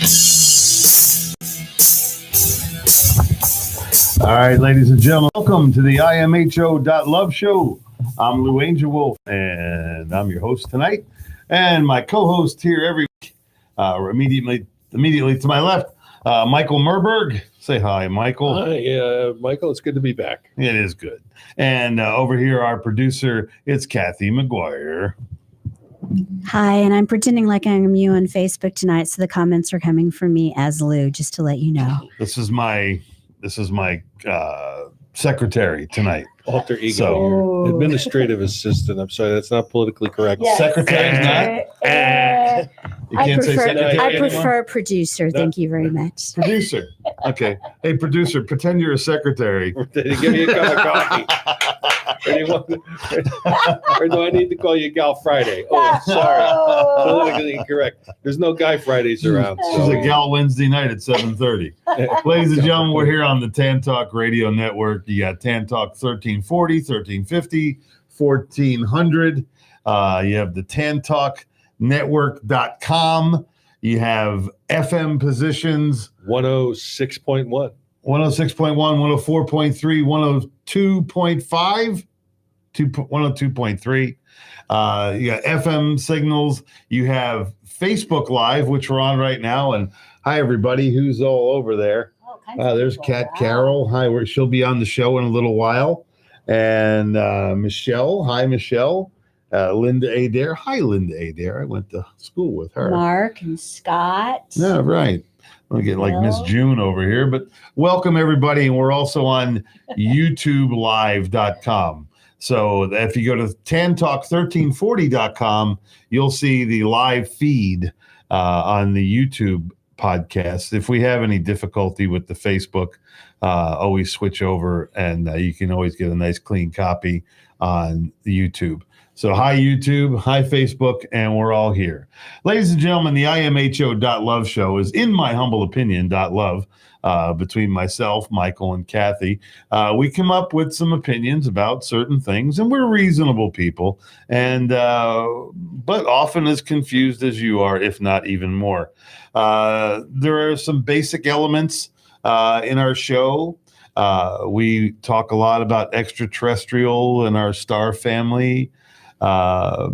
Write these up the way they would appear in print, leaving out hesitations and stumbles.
All right, ladies and gentlemen, welcome to the imho.love show. I'm Lou Angelwolf, and I'm your host tonight. And my co-host here every week, immediately to my left, Michael Murburg. Say hi, Michael. Hi, Michael. It's good to be back. It is good. And over here, our producer, it's Kathy McGuire. Hi, and I'm pretending like I'm you on Facebook tonight, so the comments are coming from me as Lou, just to let you know. This is my secretary tonight. Alter ego. Administrative assistant. I'm sorry, that's not politically correct. Yes. Secretary's not. You can't say secretary I anymore? prefer producer. Thank you very much. Producer. Okay. Hey, producer, pretend you're a secretary. Give me a cup of coffee. Or do I need to call you Gal Friday? Oh, sorry. Politically incorrect. There's no Guy Fridays around. She's a Gal Wednesday night at 7:30. Ladies and gentlemen, we're here on the Tan Talk Radio Network. You got Tan Talk 1340, 1350, 1400. You have the Tan Talk Network.com. You have FM positions 106.1. 106.1, 104.3, 102.5, 102.3. You got FM signals. You have Facebook Live, which we're on right now. And hi, everybody who's all over there. There's Carroll. Hi, she'll be on the show in a little while. And Michelle. Hi, Michelle. Linda Adair. Hi, Linda Adair. I went to school with her. Mark and Scott. Yeah, right. I'll get like Miss June over here, but welcome everybody. And we're also on YouTubelive.com. So if you go to tantalk1340.com, you'll see the live feed on the YouTube podcast. If we have any difficulty with the Facebook, always switch over and you can always get a nice clean copy on the YouTube. So hi, YouTube, hi, Facebook, and we're all here. Ladies and gentlemen, the imho.love show is, in my humble opinion, .love, between myself, Michael, and Kathy. We come up with some opinions about certain things, and we're reasonable people, and but often as confused as you are, if not even more. There are some basic elements in our show. We talk a lot about extraterrestrial and our star family. Our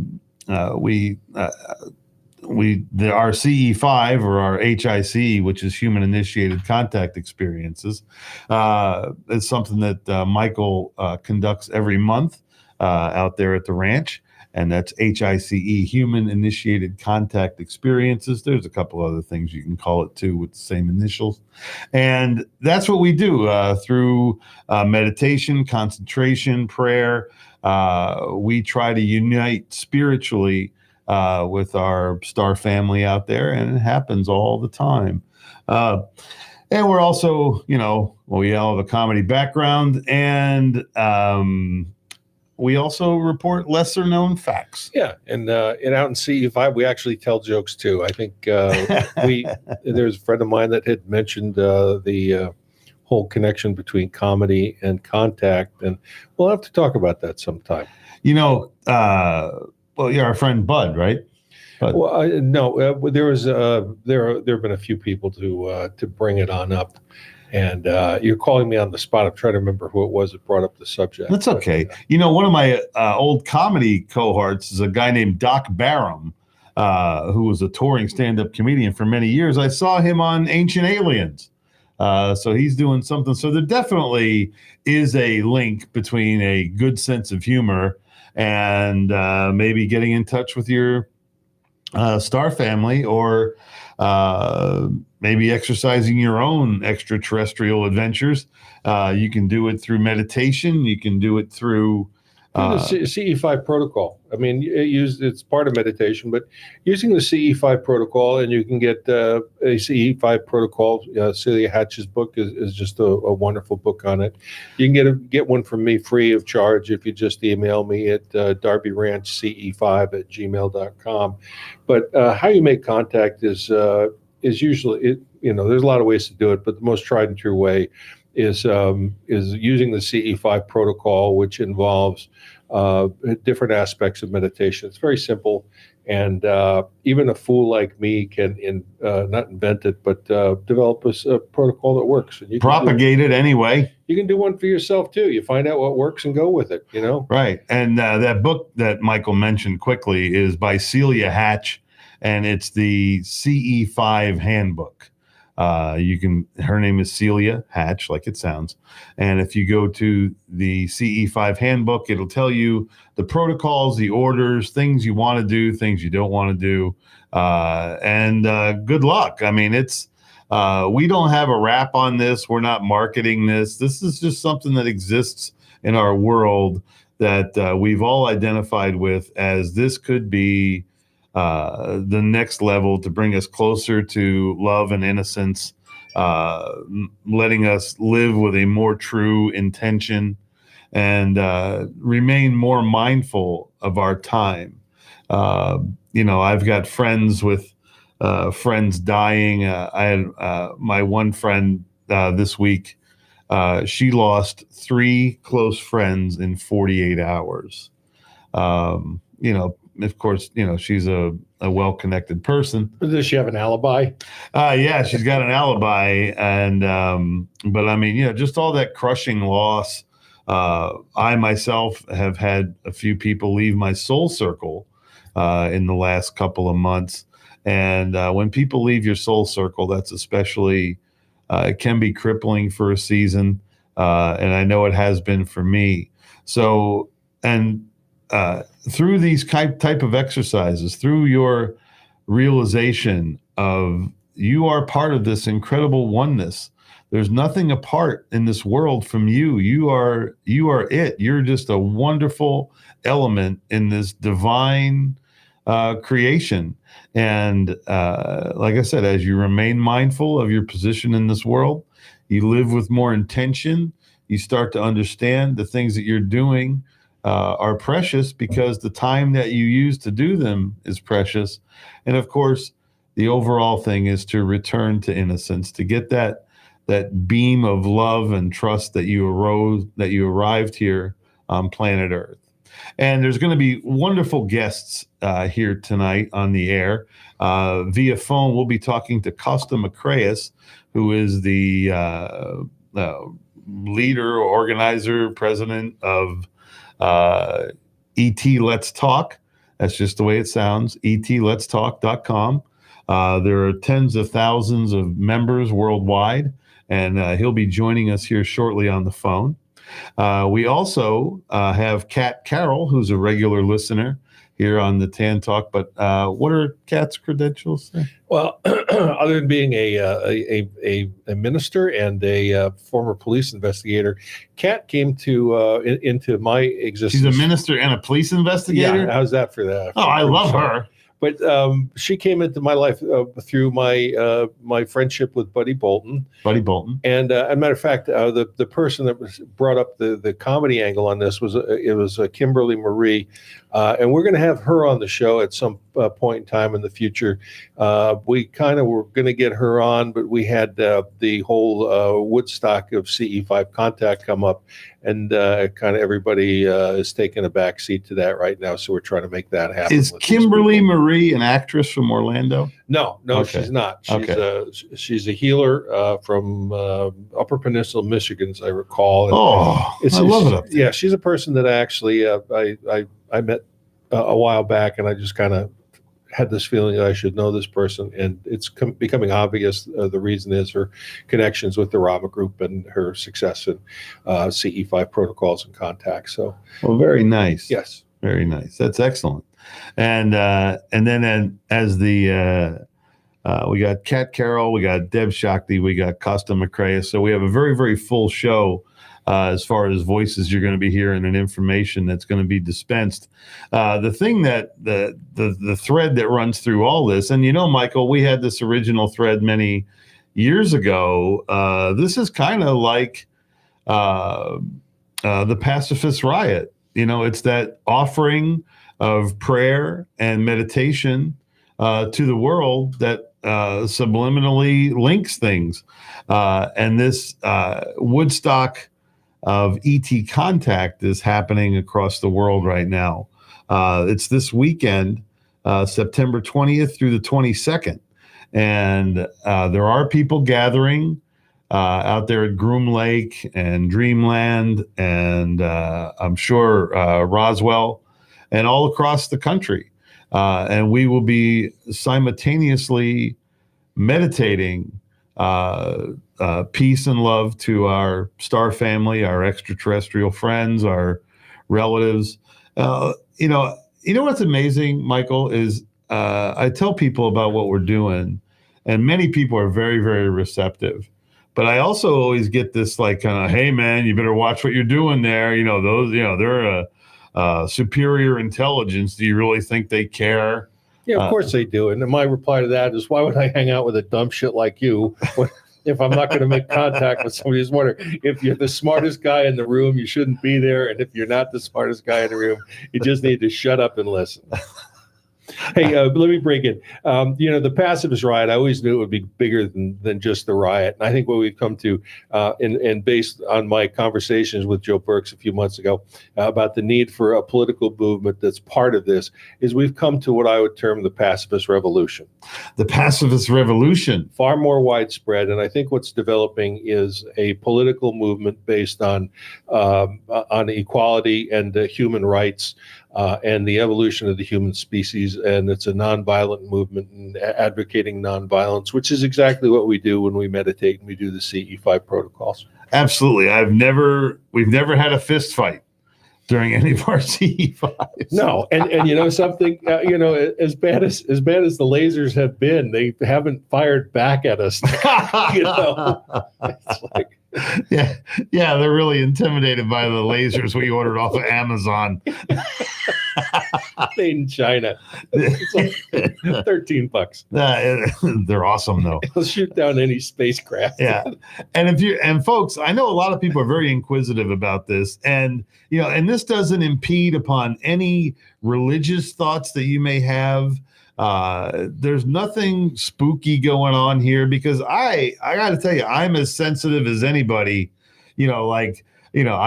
CE5 or our HIC, which is human initiated contact experiences, is something that Michael conducts every month out there at the ranch. And that's HICE, human initiated contact experiences. There's a couple other things you can call it too with the same initials. And that's what we do through meditation, concentration, prayer. We try to unite spiritually with our star family out there, and it happens all the time. And we're also, we all have a comedy background, and we also report lesser known facts. Yeah, and out in CE5, we actually tell jokes too. I think there's a friend of mine that had mentioned the whole connection between comedy and contact, and we'll have to talk about that sometime. Well, you're our friend Bud, right? Bud. Well, no, there have been a few people to bring it on up, and you're calling me on the spot. I'm trying to remember who it was that brought up the subject. That's okay. One of my old comedy cohorts is a guy named Doc Barham, who was a touring stand-up comedian for many years. I saw him on Ancient Aliens. So he's doing something. So there definitely is a link between a good sense of humor and maybe getting in touch with your star family, or maybe exercising your own extraterrestrial adventures. You can do it through meditation. You can do it through the CE5 protocol. I mean, it's part of meditation, but using the CE5 protocol, and you can get a CE5 protocol. Celia Hatch's book is just a wonderful book on it. You can get one from me free of charge if you just email me at darbyranchce5@gmail.com. But how you make contact is usually, there's a lot of ways to do it, but the most tried and true way is using the CE5 protocol, which involves different aspects of meditation. It's very simple, And even a fool like me can not invent it, but develop a protocol that works. And you propagate it anyway. You can do one for yourself too. You find out what works and go with it, Right. And that book that Michael mentioned quickly is by Celia Hatch, and it's the CE5 handbook. Her name is Celia Hatch, like it sounds. And if you go to the CE5 handbook, it'll tell you the protocols, the orders, things you want to do, things you don't want to do. And good luck. I mean, we don't have a wrap on this. We're not marketing this. This is just something that exists in our world that we've all identified with as this could be the next level to bring us closer to love and innocence, letting us live with a more true intention and remain more mindful of our time. I've got friends with friends dying. I had my one friend this week. She lost 3 close friends in 48 hours. Of course, she's a well-connected person. Does she have an alibi? Yeah, she's got an alibi. And, but I mean, just all that crushing loss. I myself have had a few people leave my soul circle in the last couple of months. And when people leave your soul circle, that's especially, it can be crippling for a season. And I know it has been for me. So, through these type of exercises, through your realization of you are part of this incredible oneness. There's nothing apart in this world from you. You are it. You're just a wonderful element in this divine creation. And like I said, as you remain mindful of your position in this world, you live with more intention. You start to understand the things that you're doing are precious because the time that you use to do them is precious. And of course, the overall thing is to return to innocence, to get that beam of love and trust that you arrived here on planet Earth. And there's going to be wonderful guests here tonight on the air. Via phone, we'll be talking to Kosta Makreas, who is the leader, organizer, president of ET Let's Talk. That's just the way it sounds, etletstalk.com. There are tens of thousands of members worldwide, and he'll be joining us here shortly on the phone. We also have Carroll, who's a regular listener here on the Tan Talk. But what are Kat's credentials? Well, other than being a minister and a former police investigator, Kat came into my existence. She's a minister and a police investigator? Yeah, how's that for that? Oh, I love her. But she came into my life through my friendship with Buddy Bolton. Buddy Bolton. And as a matter of fact, the person that was brought up the comedy angle on this was Kimberly Marie. And we're going to have her on the show at some point in time in the future. We kind of were going to get her on, but we had the whole Woodstock of CE5 contact come up, and kind of everybody is taking a back seat to that right now. So we're trying to make that happen. Is Kimberly Marie an actress from Orlando? No, okay. She's not. She's a healer from Upper Peninsula, Michigan, as I recall. And I love it up there. Yeah, she's a person that actually I met a while back, and I just kind of had this feeling that I should know this person, and it's becoming obvious. The reason is her connections with the Rama Group and her success in CE5 protocols and contacts. So, well, very nice. Yes, very nice. That's excellent. And then as the we got Kat Carroll, we got Deb Shakti, we got Kosta Makreas. So we have a very, very full show as far as voices you're going to be hearing and information that's going to be dispensed. The thing that the thread that runs through all this, and Michael, we had this original thread many years ago. This is kind of like the pacifist riot. It's that offering of prayer and meditation to the world that subliminally links things. And this Woodstock of ET contact is happening across the world right now. It's this weekend. September 20th through the 22nd. And there are people gathering out there at Groom Lake and Dreamland, and I'm sure Roswell, and all across the country. And we will be simultaneously meditating peace and love to our star family, our extraterrestrial friends, our relatives. You know what's amazing, Michael, is I tell people about what we're doing, and many people are very, very receptive. But I also always get this like kind of, hey man, you better watch what you're doing there. They're a superior intelligence. Do you really think they care? Yeah, of course they do. And my reply to that is, why would I hang out with a dumb shit like you if I'm not going to make contact with somebody who's smarter? If you're the smartest guy in the room, you shouldn't be there. And if you're not the smartest guy in the room, you just need to shut up and listen. Hey, let me break in. The pacifist riot, I always knew it would be bigger than just the riot. And I think what we've come to, and based on my conversations with Joe Burks a few months ago about the need for a political movement that's part of this, is we've come to what I would term the pacifist revolution. The pacifist revolution. Far more widespread. And I think what's developing is a political movement based on equality and human rights. And the evolution of the human species, and it's a nonviolent movement and advocating nonviolence, which is exactly what we do when we meditate and we do the CE5 protocols. Absolutely. We've never had a fist fight during any of our CE5s. No, and you know something, as bad as the lasers have been, they haven't fired back at us. It's like. Yeah, they're really intimidated by the lasers we ordered off of Amazon. Made in China. It's like $13. They're awesome though. They'll shoot down any spacecraft. Yeah. And folks, I know a lot of people are very inquisitive about this, and this doesn't impede upon any religious thoughts that you may have. There's nothing spooky going on here, because I got to tell you, I'm as sensitive as anybody. I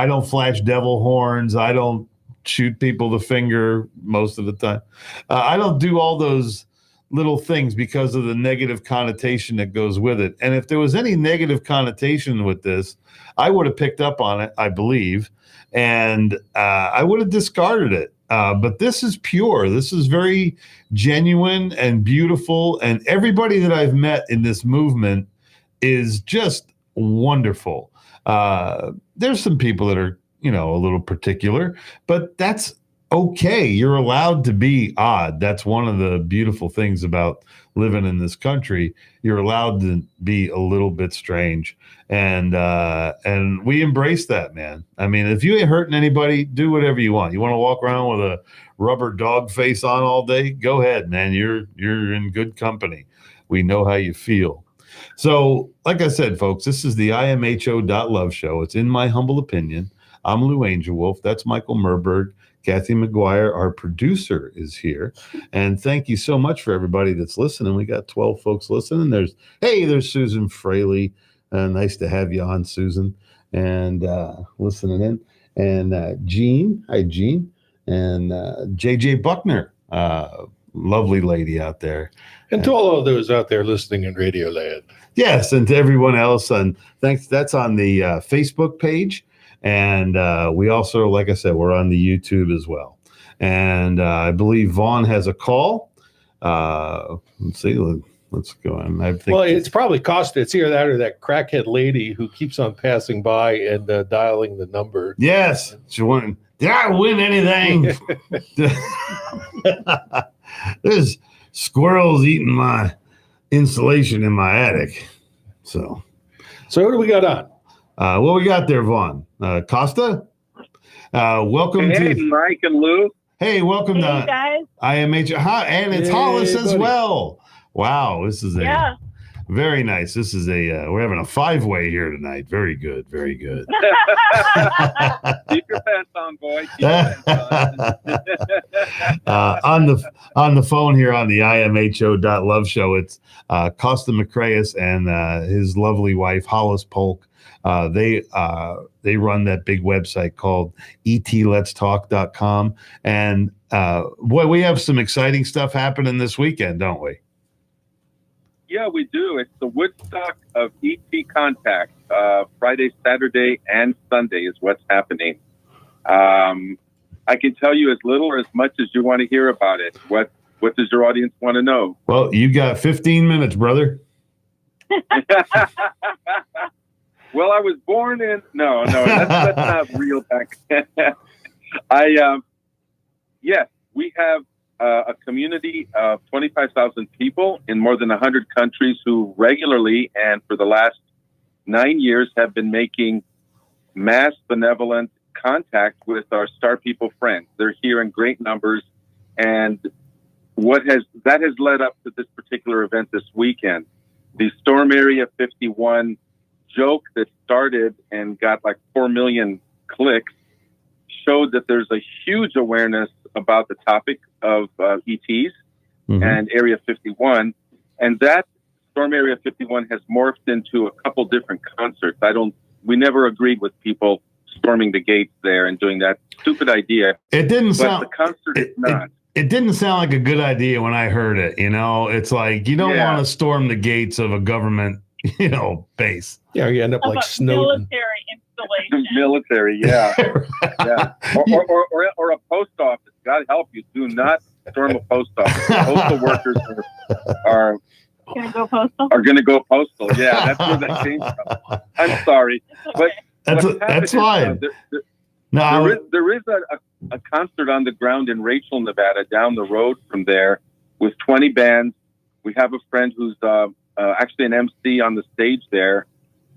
don't flash devil horns. I don't shoot people the finger most of the time. I don't do all those little things because of the negative connotation that goes with it. And if there was any negative connotation with this, I would have picked up on it, I believe, and I would have discarded it. But this is pure. This is very genuine and beautiful. And everybody that I've met in this movement is just wonderful. There's some people that are, a little particular, but that's okay. You're allowed to be odd. That's one of the beautiful things about living in this country. You're allowed to be a little bit strange. And we embrace that, man. I mean, if you ain't hurting anybody, do whatever you want. You want to walk around with a rubber dog face on all day? Go ahead, man. You're in good company. We know how you feel. So, like I said, folks, this is the imho.love show. It's in my humble opinion. I'm Lou Angelwolf. That's Michael Murburg. Kathy McGuire, our producer, is here. And thank you so much for everybody that's listening. We got 12 folks listening. There's Susan Fraley. Nice to have you on, Susan, and listening in. And Jean, hi, Jean. And JJ Buckner, lovely lady out there. And to all of those out there listening in Radio Land. Yes, and to everyone else. And thanks. That's on the Facebook page. And we also, like I said, we're on the YouTube as well. And I believe Vaughn has a call. Let's see. Let's go on. Well, it's probably Kosta. It's either that or that crackhead lady who keeps on passing by and dialing the number. Yes. She won. Did I win anything? There's squirrels eating my insulation in my attic. So what do we got on? What we got there, Vaughn? Kosta? Welcome to Mike and Lou. Hey, welcome to guys. IMH. And it's Hollis as well. Wow, this is Very nice. This is we're having a 5-way here tonight. Very good. Very good. Keep your pants on, boy. Keep your pants on. On the phone here on the imho.love show, it's Kosta Makreas and his lovely wife Hollis Polk. They run that big website called etletstalk.com, and boy, we have some exciting stuff happening this weekend, don't we? Yeah, we do. It's the Woodstock of ET Contact. Friday, Saturday, and Sunday is what's happening. I can tell you as little or as much as you want to hear about it. What does your audience want to know? Well, you got 15 minutes, brother. Well, I was born in... No, that's not real back. Yes, we have a community of 25,000 people in more than 100 countries who regularly and for the last 9 years have been making mass benevolent contact with our Star People friends. They're here in great numbers, and that has led up to this particular event this weekend. The Storm Area 51 joke that started and got like 4 million clicks showed that there's a huge awareness about the topic of ETs and Area 51, and that Storm Area 51 has morphed into a couple different concerts. We never agreed with people storming the gates there and doing that stupid idea. It didn't sound. The concert is not. It didn't sound like a good idea when I heard it. It's like you don't want to storm the gates of a government, base. Yeah, you end up like Snowden. Military installation. Military, yeah. Yeah. Or a post office. God help you. Do not storm a post office. Postal workers are going to go postal. Are going to go postal. Yeah, that's where that came from. I'm sorry, but that's fine. There is a concert on the ground in Rachel, Nevada, down the road from there, with 20 bands. We have a friend who's actually an MC on the stage there.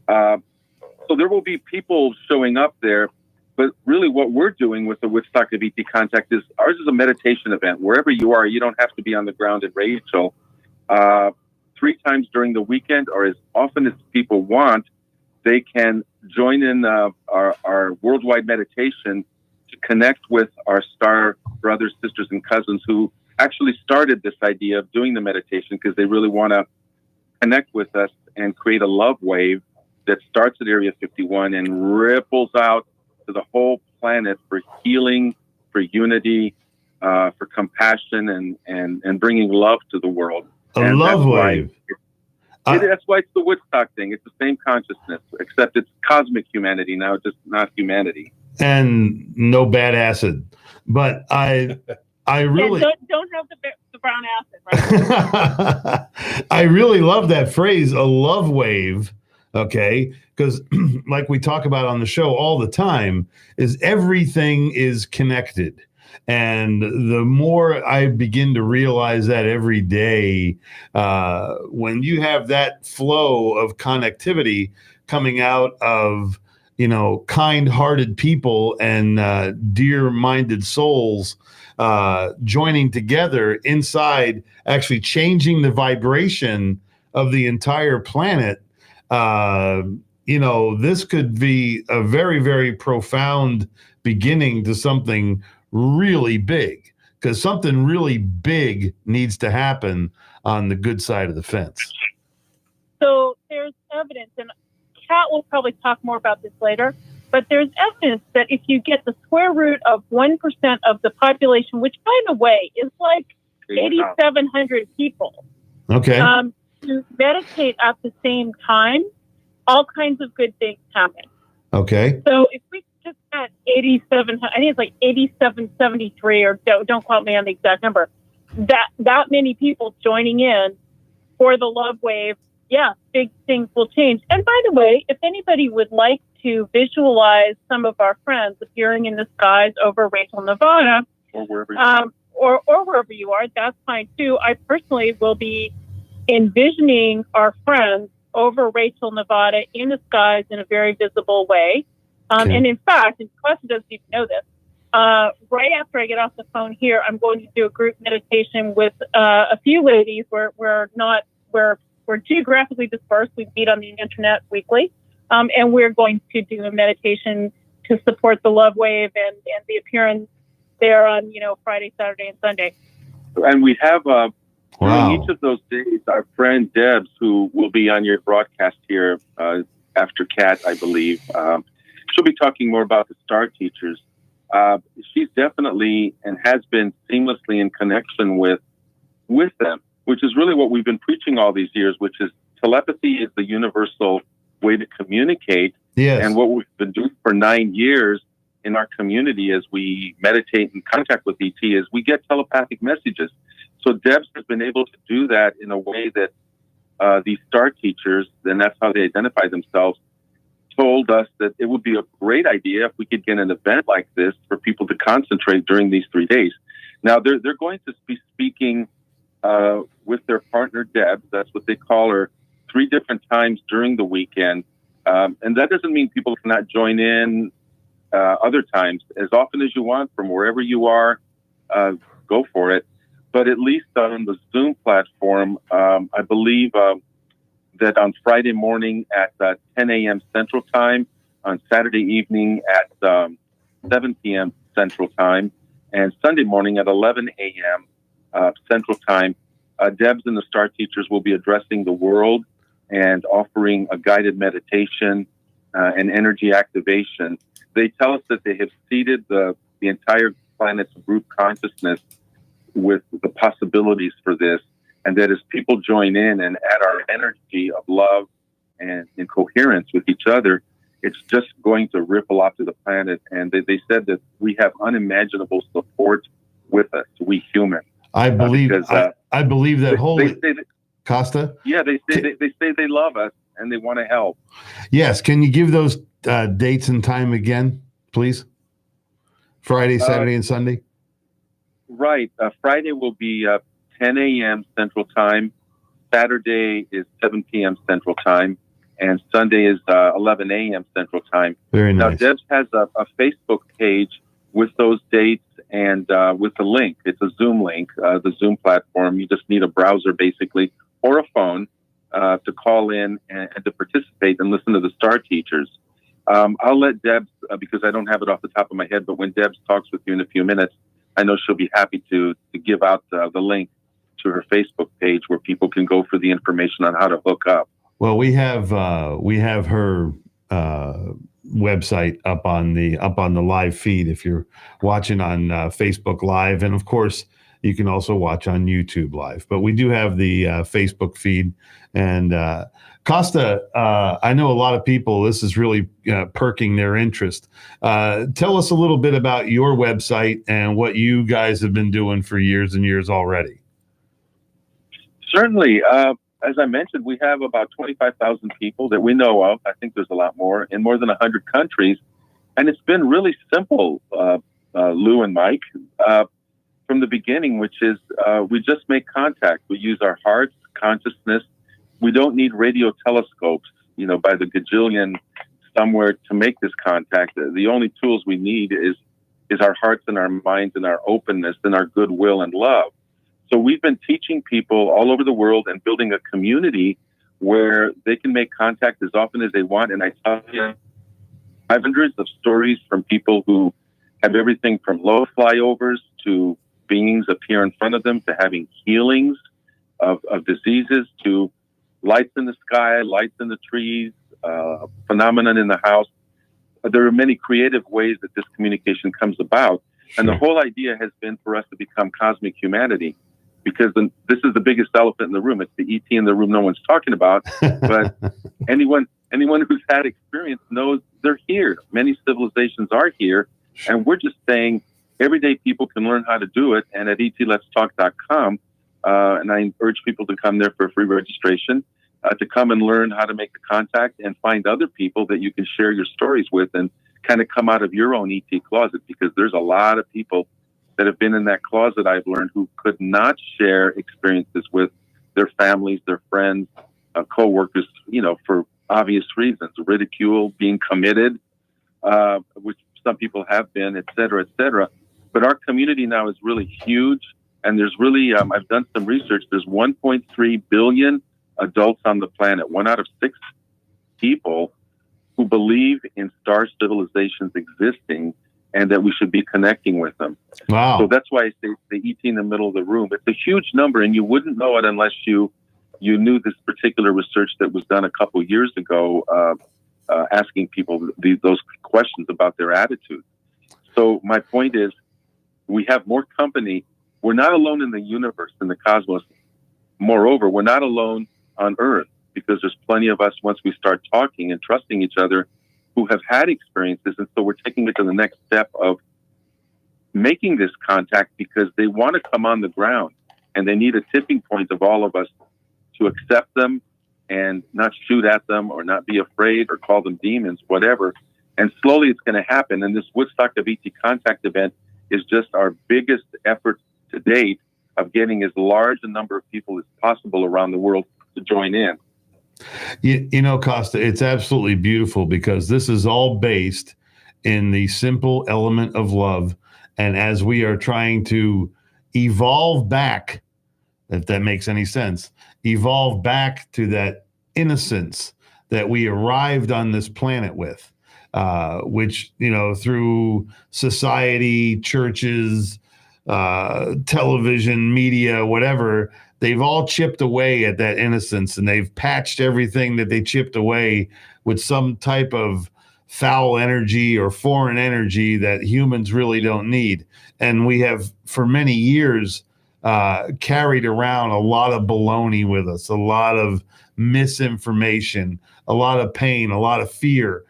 So there will be people showing up there. But really what we're doing with the Woodstock of ET Contact is ours is a meditation event. Wherever you are, you don't have to be on the ground in Rachel. 3 times during the weekend, or as often as people want, they can join in our worldwide meditation to connect with our star brothers, sisters, and cousins who actually started this idea of doing the meditation because they really want to connect with us and create a love wave that starts at Area 51 and ripples out to the whole planet for healing, for unity, for compassion, and bringing love to the world. A love wave. That's why it's the Woodstock thing. It's the same consciousness, except it's cosmic humanity now, just not humanity. And no bad acid. But I really don't have the brown acid, right? I really love that phrase, a love wave. Okay, because like we talk about on the show all the time, is everything is connected. And the more I begin to realize that every day, when you have that flow of connectivity coming out of, kind-hearted people and dear-minded souls joining together inside, actually changing the vibration of the entire planet, this could be a very, very profound beginning to something really big, because something really big needs to happen on the good side of the fence. So there's evidence, and Kat will probably talk more about this later, but there's evidence that if you get the square root of 1% of the population, which by the way is like 8,700 people, okay, to meditate at the same time, all kinds of good things happen. Okay. So if we just had 87, I think it's like 8773, or don't quote me on the exact number, that many people joining in for the love wave, yeah, big things will change. And by the way, if anybody would like to visualize some of our friends appearing in the skies over Rachel, Nevada, or wherever or wherever you are, that's fine too. I personally will be envisioning our friends over Rachel, Nevada in the skies in a very visible way. Okay. And in fact, and Kosta doesn't even know this, right after I get off the phone here, I'm going to do a group meditation with a few ladies. We're We're geographically dispersed. We meet on the internet weekly. And we're going to do a meditation to support the Love Wave and the appearance there on, Friday, Saturday, and Sunday. And we have Wow. during each of those days, our friend Debs, who will be on your broadcast here after Kat, I believe, she'll be talking more about the Star Teachers. She's definitely and has been seamlessly in connection with them, which is really what we've been preaching all these years, which is telepathy is the universal way to communicate. Yes. And what we've been doing for 9 years in our community as we meditate and contact with ET is we get telepathic messages. So Debs has been able to do that in a way that these Star Teachers, and that's how they identify themselves, told us that it would be a great idea if we could get an event like this for people to concentrate during these 3 days. Now, they're going to be speaking with their partner, Debs. That's what they call her, 3 different times during the weekend. And that doesn't mean people cannot join in other times. As often as you want, from wherever you are, go for it. But at least on the Zoom platform, I believe that on Friday morning at 10 a.m. Central Time, on Saturday evening at 7 p.m. Central Time, and Sunday morning at 11 a.m. Central Time, Debs and the Star Teachers will be addressing the world and offering a guided meditation and energy activation. They tell us that they have seeded the entire planet's group consciousness with the possibilities for this, and that as people join in and add our energy of love and in coherence with each other, it's just going to ripple out to the planet. And they said that we have unimaginable support with us, we humans. I believe I believe that wholly. Kosta? Yeah, they say they love us and they want to help. Yes. Can you give those dates and time again, please? Friday, Saturday, and Sunday? Right. Friday will be 10 a.m. Central Time. Saturday is 7 p.m. Central Time. And Sunday is 11 a.m. Central Time. Very nice. Now, Debs has a Facebook page with those dates and with a link. It's a Zoom link, the Zoom platform. You just need a browser, basically, or a phone to call in and to participate and listen to the Star Teachers. I'll let Debs, because I don't have it off the top of my head, but when Debs talks with you in a few minutes, I know she'll be happy to give out the link to her Facebook page where people can go for the information on how to hook up. Well, we have her website up on the live feed if you're watching on Facebook Live, and of course you can also watch on YouTube Live. But we do have the Facebook feed. And Kosta, I know a lot of people, this is really perking their interest. Tell us a little bit about your website and what you guys have been doing for years and years already. Certainly. As I mentioned, we have about 25,000 people that we know of. I think there's a lot more in more than 100 countries. And it's been really simple, Lou and Mike, from the beginning, which is we just make contact. We use our hearts, consciousness. We don't need radio telescopes, by the gajillion somewhere to make this contact. The only tools we need is our hearts and our minds and our openness and our goodwill and love. So we've been teaching people all over the world and building a community where they can make contact as often as they want. And I tell you, I have hundreds of stories from people who have everything from low flyovers to beings appear in front of them, to having healings of diseases, to lights in the sky, lights in the trees, phenomenon in the house. There are many creative ways that this communication comes about. And the whole idea has been for us to become cosmic humanity, because this is the biggest elephant in the room. It's the ET in the room no one's talking about. But anyone who's had experience knows they're here. Many civilizations are here. And we're just saying everyday people can learn how to do it. And at etletstalk.com, and I urge people to come there for a free registration, to come and learn how to make the contact and find other people that you can share your stories with and kind of come out of your own ET closet, because there's a lot of people that have been in that closet, I've learned, who could not share experiences with their families, their friends, co-workers, for obvious reasons, ridicule, being committed, which some people have been, et cetera, et cetera. But our community now is really huge. And there's really, I've done some research, there's 1.3 billion adults on the planet, 1 out of 6 people who believe in star civilizations existing and that we should be connecting with them. Wow. So that's why I say the ET in the middle of the room. It's a huge number, and you wouldn't know it unless you knew this particular research that was done a couple years ago, asking people those questions about their attitude. So my point is, we have more company. We're not alone in the universe, in the cosmos. Moreover, we're not alone on Earth, because there's plenty of us, once we start talking and trusting each other, who have had experiences. And so we're taking it to the next step of making this contact, because they want to come on the ground, and they need a tipping point of all of us to accept them and not shoot at them or not be afraid or call them demons, whatever. And slowly it's going to happen. And this Woodstock of ET Contact event is just our biggest effort to date of getting as large a number of people as possible around the world to join in. You know, Kosta, it's absolutely beautiful, because this is all based in the simple element of love. And as we are trying to evolve back, if that makes any sense, evolve back to that innocence that we arrived on this planet with, which, you know, through society, churches, television, media, whatever, they've all chipped away at that innocence, and they've patched everything that they chipped away with some type of foul energy or foreign energy that humans really don't need. And we have, for many years, carried around a lot of baloney with us, a lot of misinformation, a lot of pain, a lot of fear,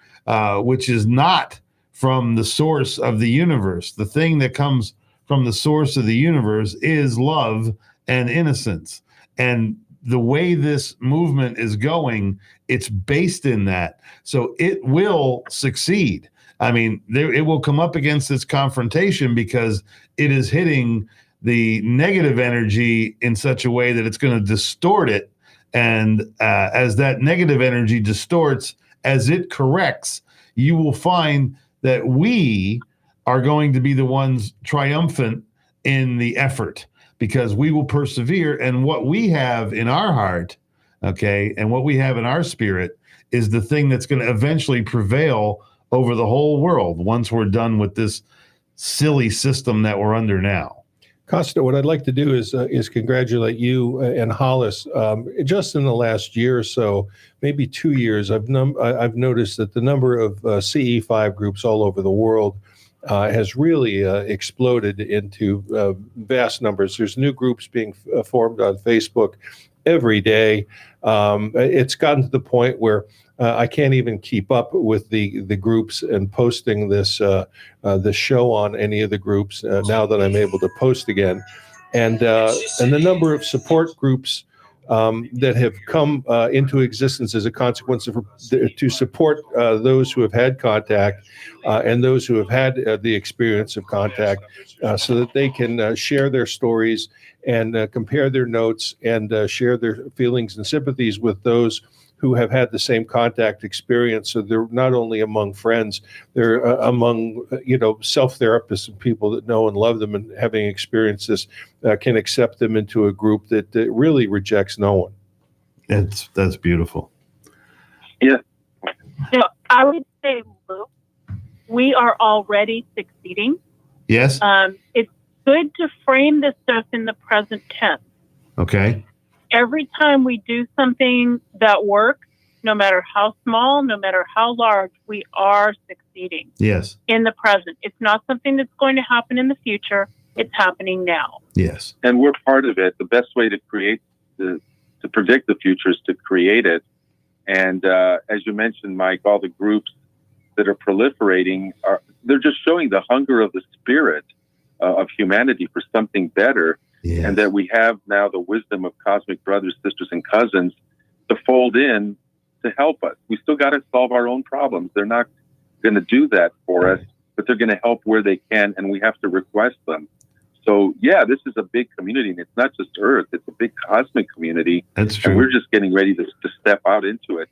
which is not from the source of the universe. The thing that comes from the source of the universe is love and innocence. And the way this movement is going, it's based in that. So it will succeed. I mean, it will come up against this confrontation, because it is hitting the negative energy in such a way that it's going to distort it. And as that negative energy distorts, as it corrects, you will find that we are going to be the ones triumphant in the effort, because we will persevere. And what we have in our heart, okay, and what we have in our spirit is the thing that's going to eventually prevail over the whole world once we're done with this silly system that we're under now. Kosta, what I'd like to do is congratulate you and Hollis. Just in the last year or so, maybe 2 years, I've noticed that the number of CE5 groups all over the world has really exploded into vast numbers. There's new groups being formed on Facebook every day. It's gotten to the point where I can't even keep up with the groups and posting this the show on any of the groups now that I'm able to post again, and the number of support groups that have come into existence as a consequence of to support those who have had contact and those who have had the experience of contact, so that they can share their stories and compare their notes and share their feelings and sympathies with those who have had the same contact experience. So they're not only among friends, they're among, self-therapists and people that know and love them, and having experienced this can accept them into a group that really rejects no one. That's beautiful. Yeah. I would say, Luke, we are already succeeding. Yes. It's good to frame this stuff in the present tense. Okay. Every time we do something that works, no matter how small, no matter how large, we are succeeding. Yes. In the present. It's not something that's going to happen in the future. It's happening now. Yes. And we're part of it. The best way to to predict the future is to create it. And as you mentioned, Mike, all the groups that are proliferating, they're just showing the hunger of the spirit of humanity for something better. Yes. And that we have now the wisdom of cosmic brothers, sisters, and cousins to fold in to help us. We still got to solve our own problems. They're not going to do that for us, but they're going to help where they can, and we have to request them. So, yeah, this is a big community, and it's not just Earth. It's a big cosmic community. That's true. And we're just getting ready to step out into it.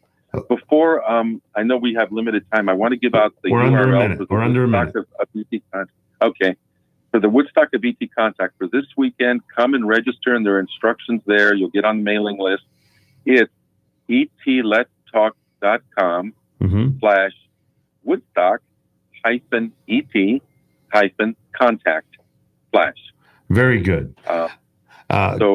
Before, I know we have limited time. I want to give out the URL. We're under a minute. Okay. For the Woodstock of ET Contact for this weekend, come and register, and there are instructions there. You'll get on the mailing list. It's etletstalk.com /Woodstock -ET-contact / Very good. So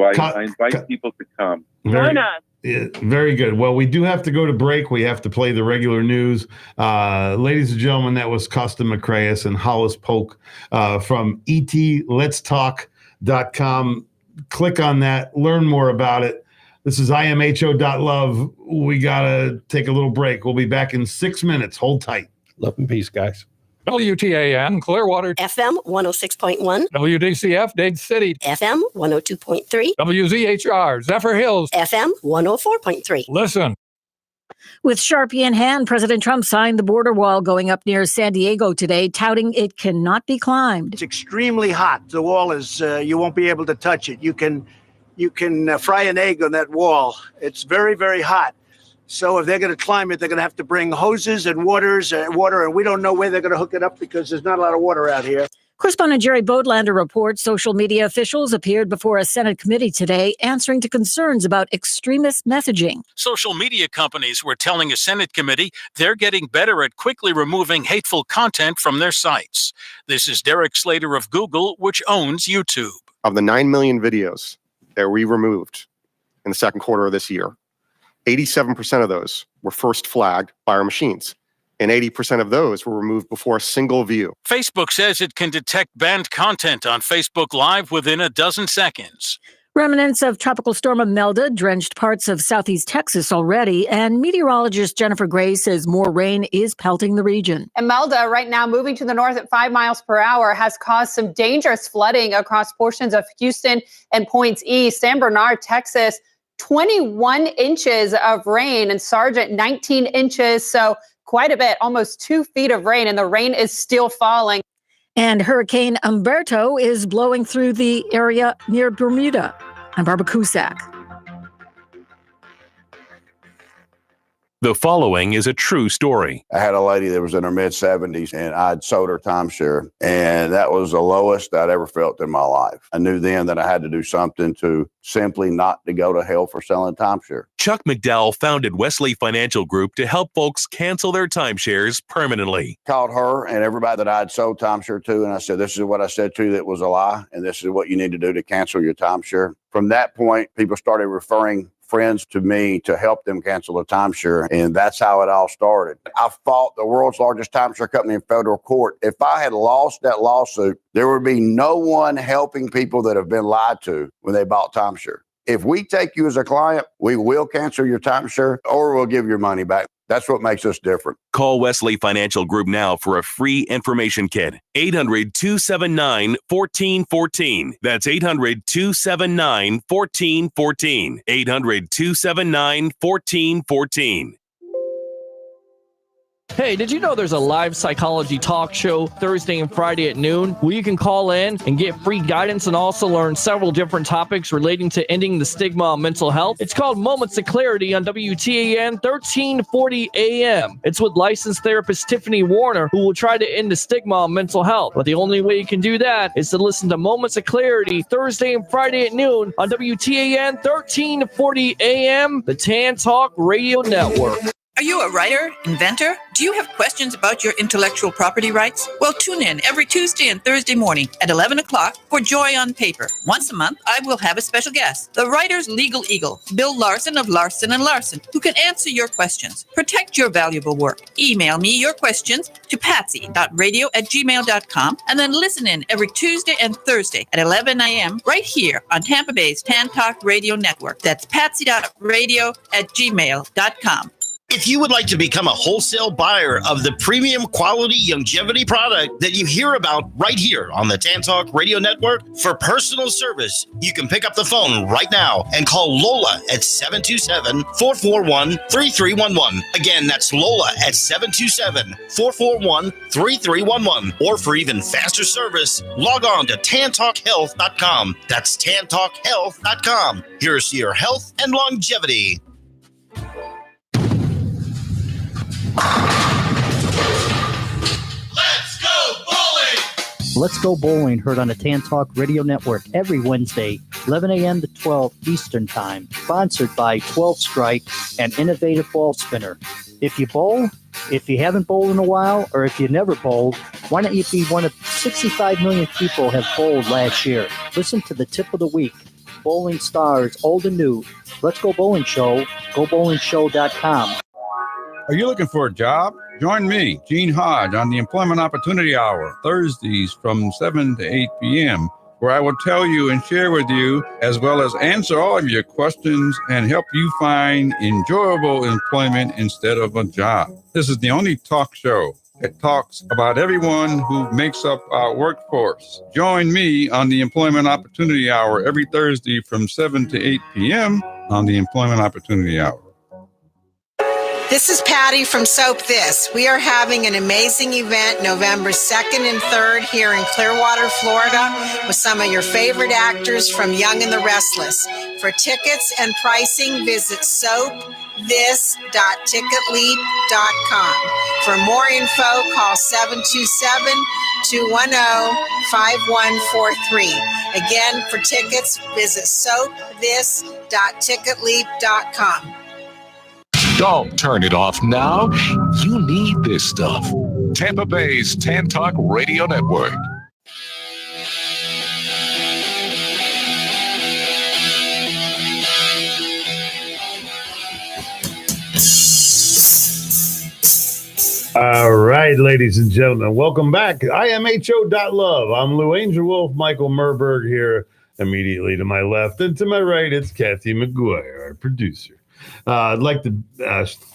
I invite people to come. Join us. Very good. Well, we do have to go to break. We have to play the regular news. Ladies and gentlemen, that was Kosta, Makreas, and Hollis Polk from etletstalk.com. Click on that. Learn more about it. This is imho.love. We got to take a little break. We'll be back in 6 minutes. Hold tight. Love and peace, guys. WTAN, Clearwater. FM 106.1. WDCF, Dade City. FM 102.3. WZHR, Zephyr Hills. FM 104.3. Listen. With Sharpie in hand, President Trump signed the border wall going up near San Diego today, touting it cannot be climbed. It's extremely hot. The wall is, you won't be able to touch it. You can fry an egg on that wall. It's very, very hot. So if they're going to climb it, they're going to have to bring hoses and water, and we don't know where they're going to hook it up because there's not a lot of water out here. Correspondent Jerry Bodlander reports social media officials appeared before a Senate committee today answering to concerns about extremist messaging. Social media companies were telling a Senate committee they're getting better at quickly removing hateful content from their sites. This is Derek Slater of Google, which owns YouTube. Of the 9 million videos that we removed in the second quarter of this year, 87% of those were first flagged by our machines, and 80% of those were removed before a single view. Facebook says it can detect banned content on Facebook Live within a dozen seconds. Remnants of Tropical Storm Imelda drenched parts of southeast Texas already, and meteorologist Jennifer Gray says more rain is pelting the region. Imelda, right now moving to the north at 5 miles per hour, has caused some dangerous flooding across portions of Houston and points east. San Bernard, Texas, 21 inches of rain, and Sargent 19 inches. So quite a bit, almost 2 feet of rain, and the rain is still falling. And Hurricane Umberto is blowing through the area near Bermuda. I'm Barbara Cusack. The following is a true story. I had a lady that was in her mid-70s, and I'd sold her timeshare, and that was the lowest I'd ever felt in my life. I knew then that I had to do something to simply not to go to hell for selling timeshare. Chuck McDowell founded Wesley Financial Group to help folks cancel their timeshares permanently. Called her and everybody that I'd sold timeshare to, and I said, this is what I said to you that was a lie, and this is what you need to do to cancel your timeshare. From that point, people started referring friends to me to help them cancel a timeshare, and that's how it all started. I fought the world's largest timeshare company in federal court. If I had lost that lawsuit, there would be no one helping people that have been lied to when they bought timeshare. If we take you as a client, we will cancel your timeshare or we'll give your money back. That's what makes us different. Call Wesley Financial Group now for a free information kit. 800-279-1414. That's 800-279-1414. 800-279-1414. Hey, did you know there's a live psychology talk show Thursday and Friday at noon where you can call in and get free guidance and also learn several different topics relating to ending the stigma on mental health? It's called Moments of Clarity on WTAN 1340 AM. It's with licensed therapist Tiffany Warner, who will try to end the stigma on mental health. But the only way you can do that is to listen to Moments of Clarity Thursday and Friday at noon on WTAN 1340 AM, the Tan Talk Radio Network. Are you a writer, inventor? Do you have questions about your intellectual property rights? Well, tune in every Tuesday and Thursday morning at 11 o'clock for Joy on Paper. Once a month, I will have a special guest, the writer's legal eagle, Bill Larson of Larson & Larson, who can answer your questions. Protect your valuable work. Email me your questions to patsy.radio@gmail.com and then listen in every Tuesday and Thursday at 11 a.m. right here on Tampa Bay's Tan Talk Radio Network. That's patsy.radio@gmail.com. If you would like to become a wholesale buyer of the premium quality longevity product that you hear about right here on the Tan Talk Radio Network for personal service, you can pick up the phone right now and call Lola at 727-441-3311. Again, that's Lola at 727-441-3311. Or for even faster service, log on to tantalkhealth.com. That's tantalkhealth.com. Here's to your health and longevity. Let's go bowling! Let's Go Bowling, heard on the Tan Talk Radio Network every Wednesday 11 a.m. to 12 Eastern Time. Sponsored by 12 Strike and Innovative Ball Spinner. If you bowl, if you haven't bowled in a while, or if you never bowled, why don't you be one of 65 million people have bowled last year? Listen to the tip of the week. Bowling stars, old and new. Let's Go Bowling Show. GoBowlingShow.com. Are you looking for a job? Join me, Gene Hodge, on the Employment Opportunity Hour, Thursdays from 7 to 8 p.m., where I will tell you and share with you, as well as answer all of your questions and help you find enjoyable employment instead of a job. This is the only talk show that talks about everyone who makes up our workforce. Join me on the Employment Opportunity Hour every Thursday from 7 to 8 p.m. on the Employment Opportunity Hour. This is Patty from Soap This. We are having an amazing event November 2nd and 3rd here in Clearwater, Florida, with some of your favorite actors from Young and the Restless. For tickets and pricing, visit soapthis.ticketleap.com. For more info, call 727-210-5143. Again, for tickets, visit soapthis.ticketleap.com. Don't turn it off now. You need this stuff. Tampa Bay's Tan Talk Radio Network. All right, ladies and gentlemen, welcome back. imho.love. I'm Lou Angelwolf, Michael Murburg here immediately to my left. And to my right, it's Kathy McGuire, our producer. I'd like to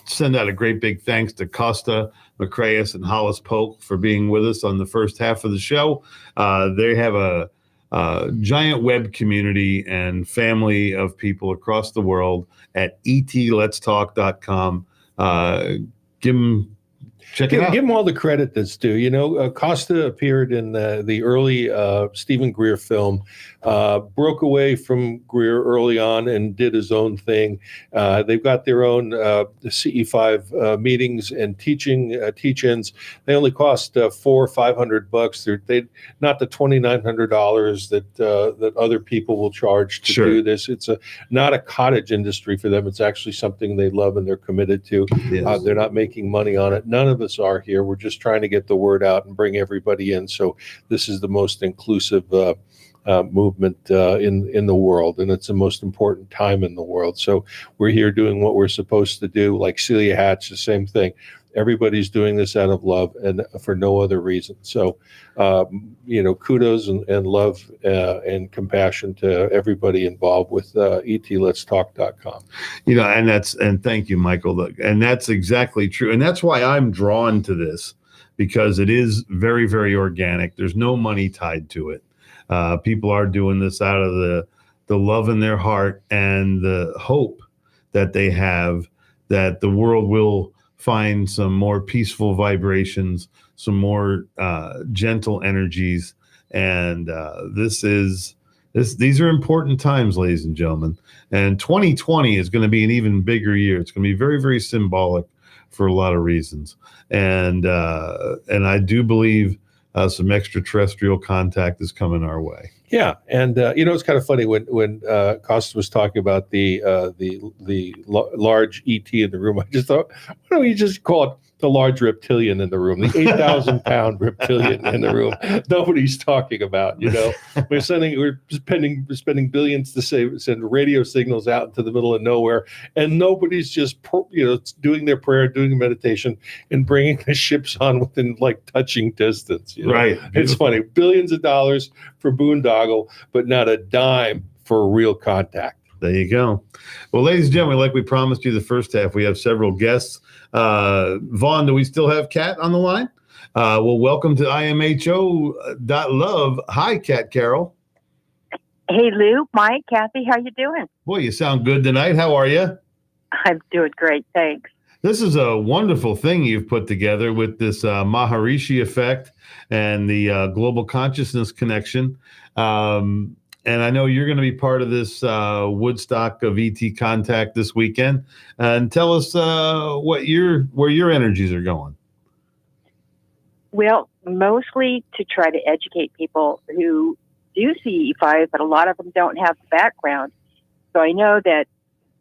send out a great big thanks to Kosta, Makreas, and Hollis Polk for being with us on the first half of the show. They have a giant web community and family of people across the world at etletstalk.com. Check it out. Give them all the credit that's due. You know, Kosta appeared in the early Stephen Greer film, broke away from Greer early on and did his own thing. They've got their own CE5 meetings and teach-ins. They only cost $400 or $500. They not the $2,900 that other people will charge to do this. It's not a cottage industry for them. It's actually something they love and they're committed to. Yes. They're not making money on it. None of us are here. We're just trying to get the word out and bring everybody in. So this is the most inclusive movement in the world, and it's the most important time in the world. So we're here doing what we're supposed to do. Like Celia Hatch, the same thing. Everybody's doing this out of love and for no other reason. So, kudos and love and compassion to everybody involved with etletstalk.com. And thank you, Michael. And that's exactly true. And that's why I'm drawn to this, because it is very, very organic. There's no money tied to it. People are doing this out of the love in their heart and the hope that they have that the world will find some more peaceful vibrations, some more gentle energies. And these are important times, ladies and gentlemen. And 2020 is going to be an even bigger year. It's going to be very, very symbolic for a lot of reasons. And I do believe some extraterrestrial contact is coming our way. Yeah, and it's kind of funny when Kosta was talking about the large ET in the room. I just thought, why don't we just call it the large reptilian in the room, the 8,000-pound reptilian in the room? Nobody's talking about. We're spending billions to send radio signals out into the middle of nowhere, and nobody's just doing their prayer, doing meditation, and bringing the ships on within touching distance. Right, it's funny, billions of dollars for boondoggle, but not a dime for real contact. There you go. Well, ladies and gentlemen, like we promised you the first half, we have several guests. Vaughn, do we still have Kat on the line? Well, welcome to imho.love. Hi, Carroll. Hey, Lou, Mike, Kathy, how you doing? Boy, you sound good tonight. How are you? I'm doing great, thanks. This is a wonderful thing you've put together with this Maharishi effect and the global consciousness connection. And I know you're going to be part of this Woodstock of ET contact this weekend. And tell us where your energies are going. Well, mostly to try to educate people who do CE5, but a lot of them don't have the background. So I know that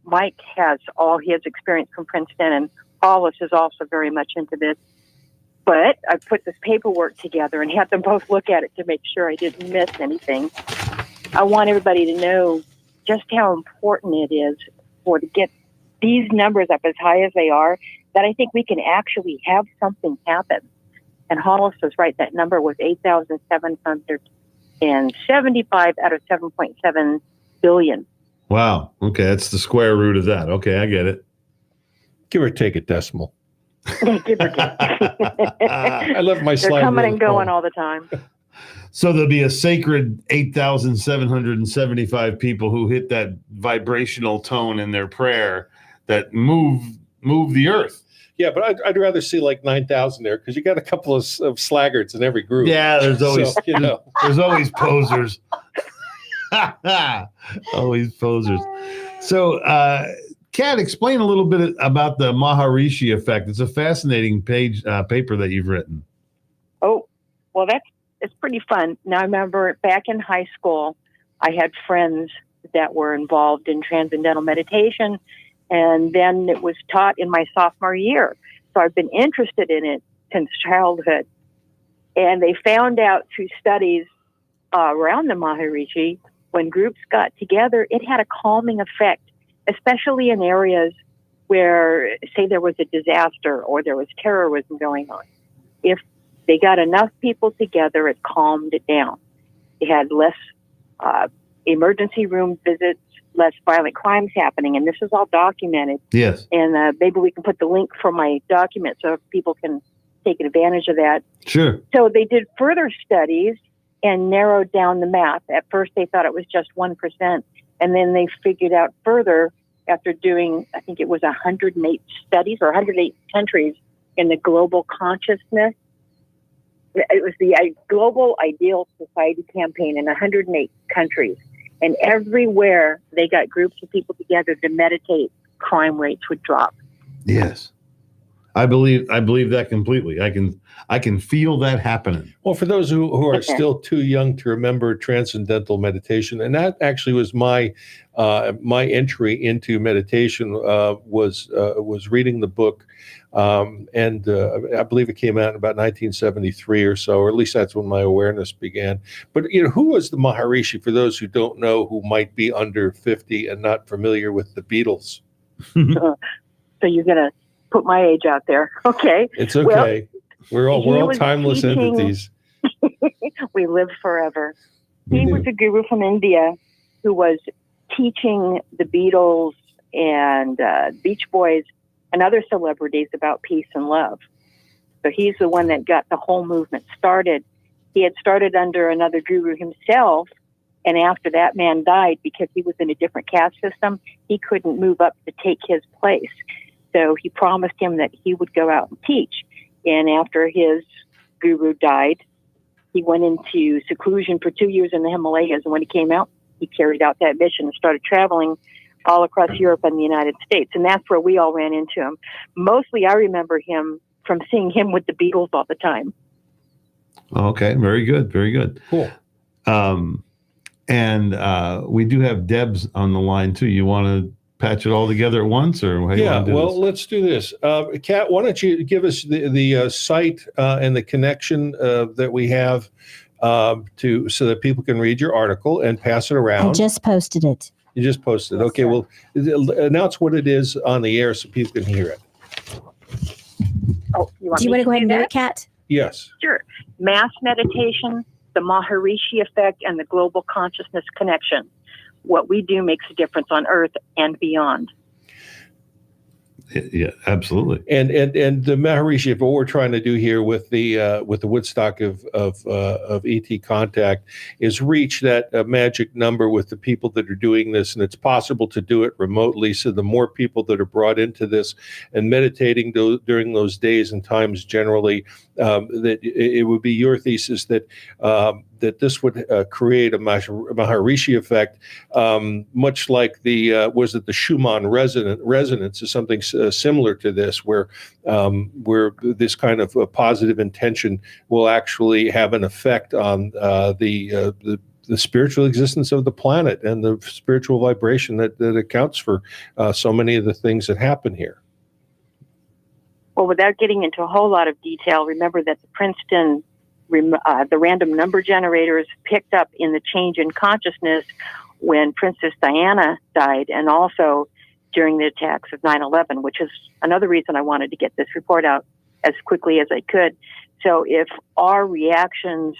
Mike has all his experience from Princeton, and Hollis is also very much into this. But I put this paperwork together and had them both look at it to make sure I didn't miss anything. I want everybody to know just how important it is to get these numbers up as high as they are, that I think we can actually have something happen. And Hollis was right. That number was 8,775 out of 7.7 billion. Wow. Okay, that's the square root of that. Okay, I get it. Give or take a decimal. Give or take. I love my slide. They're coming rule and going home. all the time. So there'll be a sacred 8,775 people who hit that vibrational tone in their prayer that move the earth. Yeah, but I'd rather see like 9,000 there, because you got a couple of slaggards in every group. Yeah, there's always So, there's always posers. Always posers. So, Kat, explain a little bit about the Maharishi effect. It's a fascinating paper that you've written. Oh, well, it's pretty fun. Now, I remember back in high school, I had friends that were involved in transcendental meditation, and then it was taught in my sophomore year. So I've been interested in it since childhood. And they found out through studies around the Maharishi, when groups got together, it had a calming effect, especially in areas where, say, there was a disaster or there was terrorism going on. If they got enough people together, it calmed it down. They had less emergency room visits, less violent crimes happening, and this is all documented. Yes. And maybe we can put the link for my document so people can take advantage of that. Sure. So they did further studies and narrowed down the math. At first, they thought it was just 1%, and then they figured out further after doing, I think it was 108 studies or 108 countries in the global consciousness. It was the Global Ideal Society campaign in 108 countries. And everywhere they got groups of people together to meditate, crime rates would drop. Yes. I believe that completely. I can feel that happening. Well, for those who are still too young to remember transcendental meditation, and that actually was my entry into meditation, was reading the book, and I believe it came out in about 1973 or so, or at least that's when my awareness began. But who was the Maharishi? For those who don't know, who might be under 50 and not familiar with the Beatles. So you're gonna put my age out there, okay? It's okay. Well, we're all timeless entities. We live forever. He was a guru from India who was teaching the Beatles and Beach Boys and other celebrities about peace and love. So he's the one that got the whole movement started. He had started under another guru himself, and after that man died, because he was in a different caste system, he couldn't move up to take his place. So he promised him that he would go out and teach. And after his guru died, he went into seclusion for 2 years in the Himalayas. And when he came out, he carried out that mission and started traveling all across Europe and the United States. And that's where we all ran into him. Mostly I remember him from seeing him with the Beatles all the time. Okay, very good, very good. Cool. And we do have Debs on the line too. You want to patch it all together at once, or how you want to do this? Let's do this. Kat, why don't you give us the site and the connection that we have so that people can read your article and pass it around. I just posted it. You just posted it. Okay, well, announce what it is on the air so people can hear it. Oh, Do you want to go ahead and do it, Kat? Yes. Sure. Mass meditation, the Maharishi effect, and the global consciousness connection. What we do makes a difference on Earth and beyond. Yeah, absolutely. And the Maharishi, what we're trying to do here with the Woodstock of ET contact is reach that magic number with the people that are doing this, and it's possible to do it remotely. So the more people that are brought into this and meditating during those days and times, generally, that it would be your thesis that that this would create a Maharishi effect, much like the Schumann resonance is something similar to this, where this kind of positive intention will actually have an effect on the the spiritual existence of the planet and the spiritual vibration that accounts for so many of the things that happen here. Well, without getting into a whole lot of detail, remember that the Princeton, the random number generators picked up in the change in consciousness when Princess Diana died, and also during the attacks of 9/11, which is another reason I wanted to get this report out as quickly as I could. So if our reactions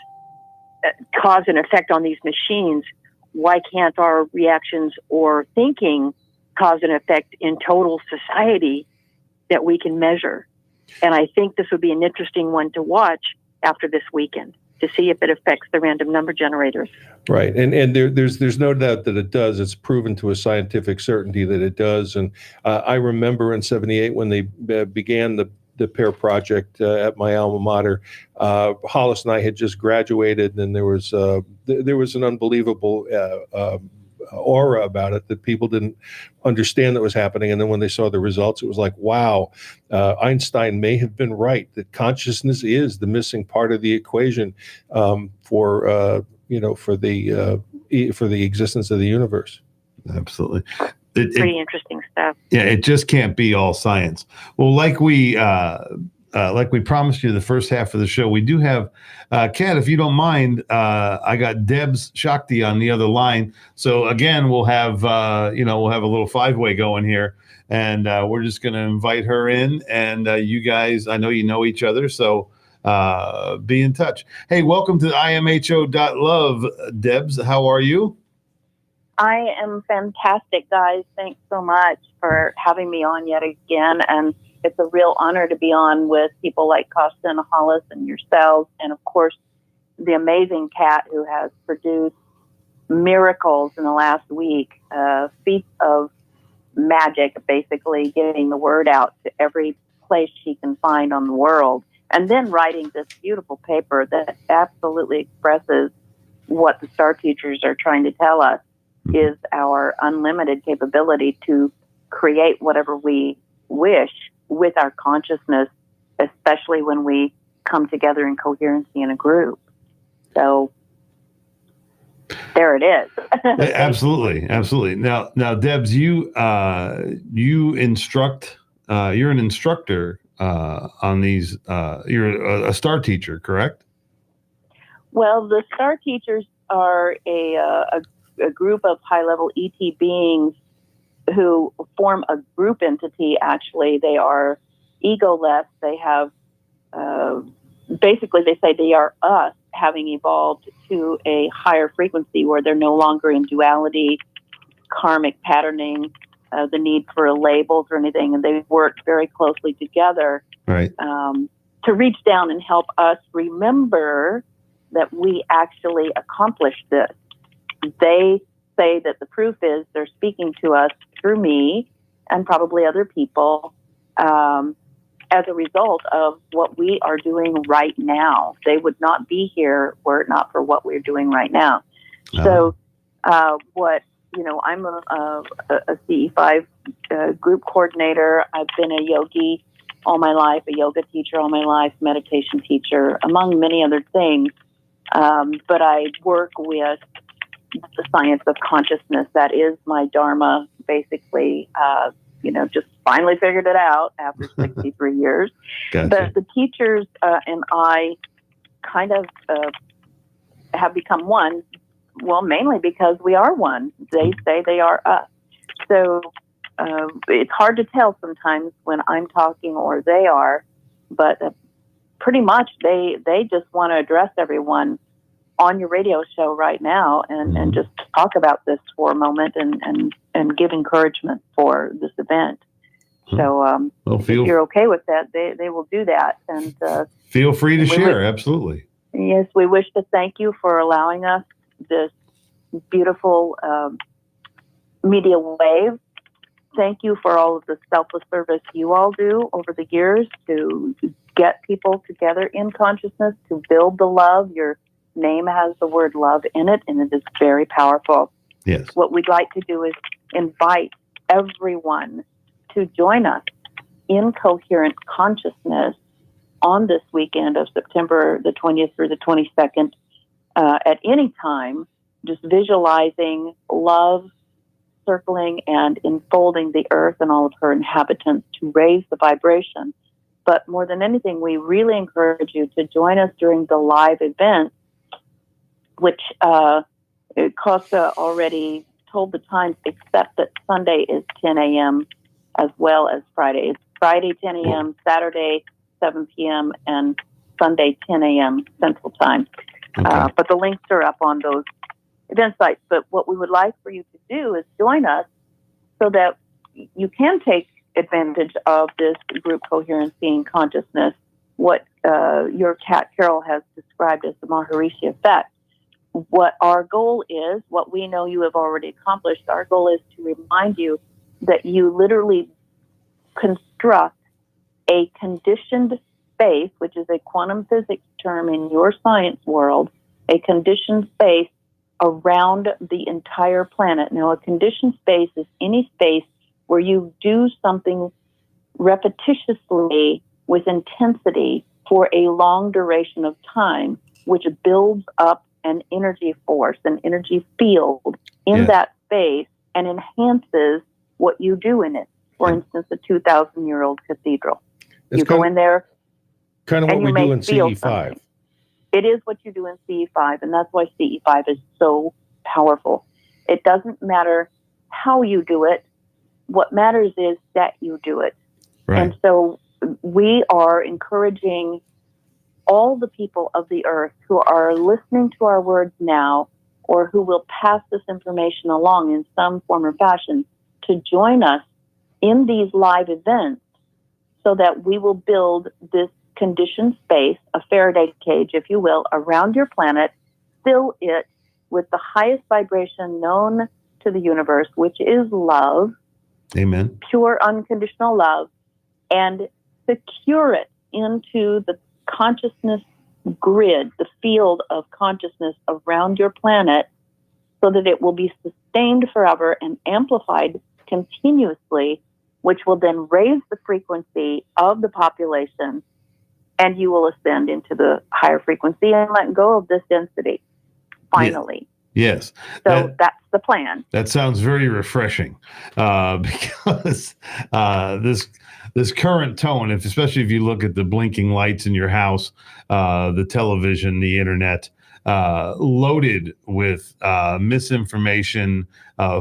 cause an effect on these machines, why can't our reactions or thinking cause an effect in total society that we can measure? And I think this would be an interesting one to watch after this weekend to see if it affects the random number generators. Right. And there's no doubt that it does. It's proven to a scientific certainty that it does. And I remember in 78 when they began the PAIR project at my alma mater, Hollis and I had just graduated, and there was an unbelievable aura about it that people didn't understand that was happening. And then when they saw the results, it was like, wow, Einstein may have been right, that consciousness is the missing part of the equation for the existence of the universe. Absolutely. Pretty interesting stuff. Yeah, it just can't be all science. Well, like we promised you the first half of the show, we do have Kat, if you don't mind, I got Deb's Shakti on the other line. So again, we'll have a little five-way going here, and we're just going to invite her in. And you guys, I know you know each other, so be in touch. Hey, welcome to imho.love, Debs. How are you? I am fantastic, guys. Thanks so much for having me on yet again. And it's a real honor to be on with people like Kosta and Hollis and yourselves. And of course, the amazing Kat, who has produced miracles in the last week, feats of magic, basically getting the word out to every place she can find on the world. And then writing this beautiful paper that absolutely expresses what the Star Teachers are trying to tell us is our unlimited capability to create whatever we wish with our consciousness, especially when we come together in coherency in a group. So there it is. Absolutely. Now, Debs, you instruct. You're an instructor on these. You're a Star Teacher, correct? Well, the Star Teachers are a group of high-level ET beings who form a group entity. Actually, they are egoless. They have, basically, they say they are us, having evolved to a higher frequency where they're no longer in duality, karmic patterning, the need for labels or anything, and they work very closely together, right, to reach down and help us remember that we actually accomplished this. They say that the proof is they're speaking to us through me and probably other people as a result of what we are doing right now. They would not be here were it not for what we're doing right now. So I'm a CE5 group coordinator. I've been a yogi all my life, a yoga teacher all my life, meditation teacher, among many other things. But I work with the science of consciousness. That is my dharma, basically. Just finally figured it out after 63 years. Gotcha. But the teachers and I kind of have become one, well, mainly because we are one. They say they are us. So it's hard to tell sometimes when I'm talking or they are, but pretty much they just want to address everyone on your radio show right now and just talk about this for a moment and give encouragement for this event. So if you're okay with that, they will do that. And feel free to share. Absolutely. Yes, we wish to thank you for allowing us this beautiful media wave. Thank you for all of the selfless service you all do over the years to get people together in consciousness, to build the love. Your name has the word love in it, and it is very powerful. Yes. What we'd like to do is invite everyone to join us in coherent consciousness on this weekend of September the 20th through the 22nd at any time just visualizing love circling and enfolding the earth and all of her inhabitants to raise the vibration. But more than anything, we really encourage you to join us during the live event, which Kosta already told the times, except that Sunday is 10 a.m. as well as Friday. It's Friday 10 a.m., Saturday 7 p.m., and Sunday 10 a.m. Central Time. Okay. But the links are up on those event sites. But what we would like for you to do is join us so that you can take advantage of this group coherency and consciousness, what your cat Carroll has described as the Maharishi effect. What our goal is, what we know you have already accomplished, our goal is to remind you that you literally construct a conditioned space, which is a quantum physics term in your science world, a conditioned space around the entire planet. Now, a conditioned space is any space where you do something repetitiously with intensity for a long duration of time, which builds up an energy force, an energy field in that space and enhances what you do in it. For instance, a 2,000-year-old cathedral. You go in there. Kind of what we do in CE5. Something. It is what you do in CE5, and that's why CE5 is so powerful. It doesn't matter how you do it. What matters is that you do it. Right. And so we are encouraging all the people of the earth who are listening to our words now or who will pass this information along in some form or fashion to join us in these live events so that we will build this conditioned space, a Faraday cage, if you will, around your planet, fill it with the highest vibration known to the universe, which is love. Amen. Pure, unconditional love, and secure it into the consciousness grid, the field of consciousness around your planet, so that it will be sustained forever and amplified continuously, which will then raise the frequency of the population, and you will ascend into the higher frequency and let go of this density, finally. Yes. So that's the plan. That sounds very refreshing because this current tone, especially if you look at the blinking lights in your house, the television, the internet, loaded with misinformation,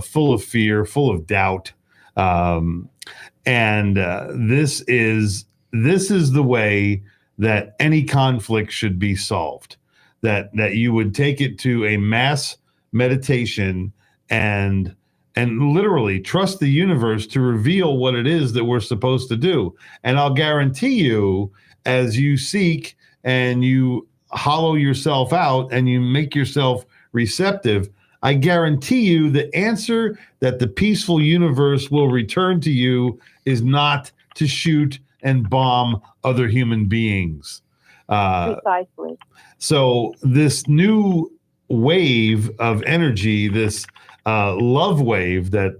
full of fear, full of doubt, and this is the way that any conflict should be solved. That you would take it to a mass meditation and literally trust the universe to reveal what it is that we're supposed to do. And I'll guarantee you, as you seek and you hollow yourself out and you make yourself receptive, I guarantee you the answer that the peaceful universe will return to you is not to shoot and bomb other human beings. Precisely. So this new wave of energy, this love wave that